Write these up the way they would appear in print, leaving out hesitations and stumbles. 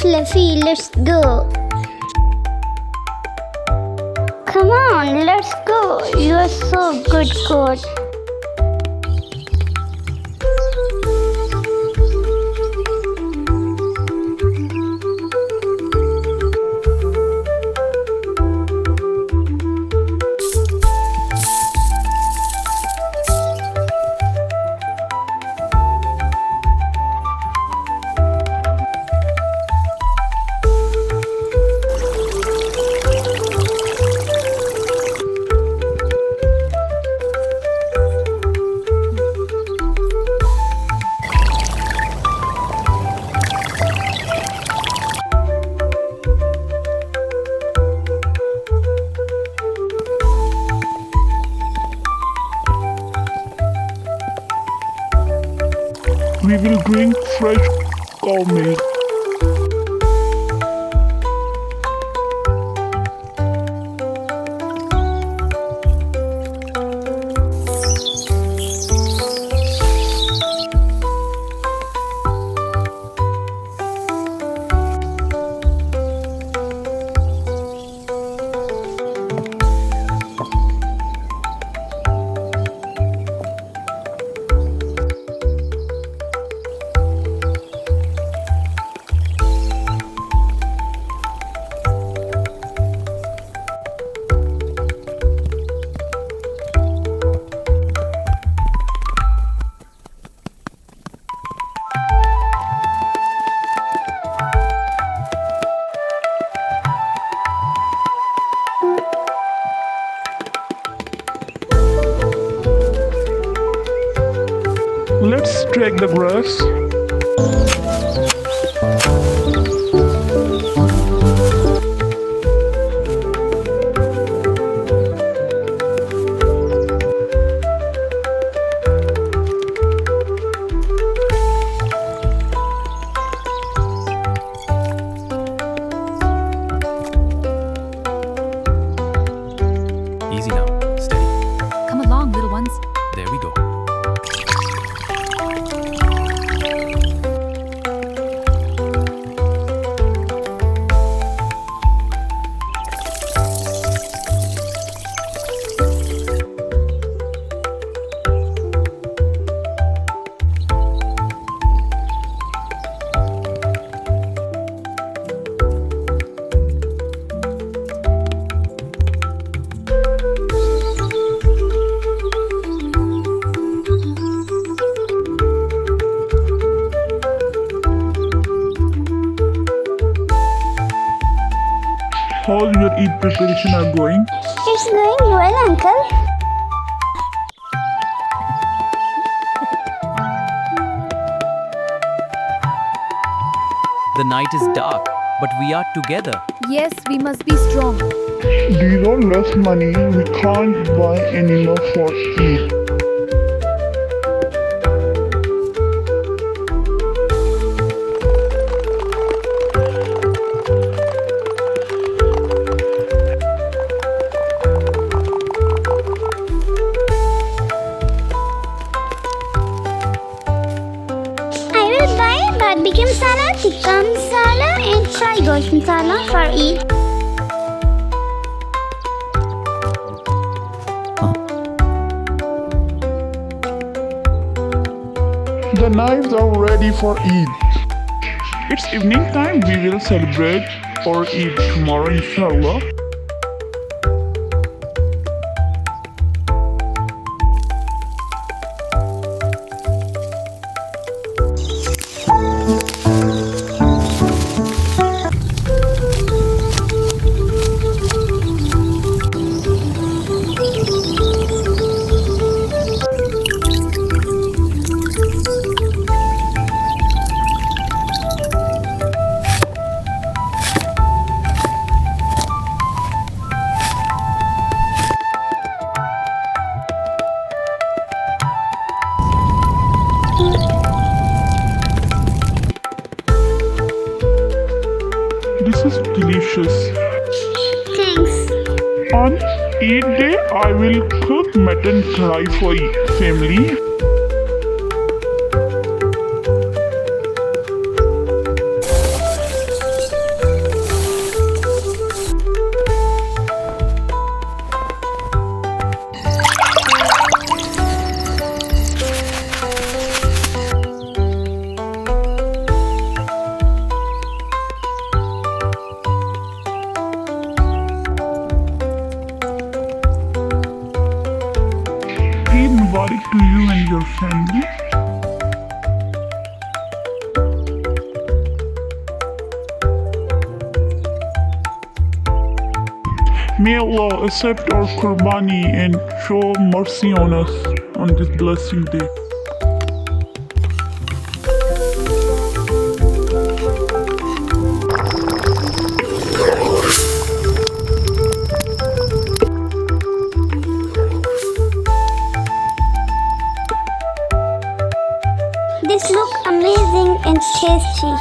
Fluffy, let's go. Come on, let's go. You are so good, goat. We will drink fresh cow milk. Let's take the grass. Easy now. Steady. Come along, little ones. There we go. How your Eid preparation are going? It's going well, uncle. The night is dark, but we are together. Yes, we must be strong. These are less money. We can't buy any more for Eid. I will buy barbecue masala, tikka masala, and fried ghost masala for Eid. The knives are ready for Eid. It's evening time. We will celebrate our Eid tomorrow, inshallah. This is delicious. Thanks. On Eid day, I will cook mutton fry for family. your family. May Allah accept our Qurbani and show mercy on us on this blessing day. This look amazing and tasty.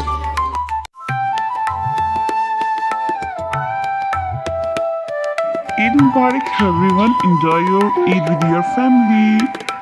Eid Mubarak everyone, enjoy your Eid with your family.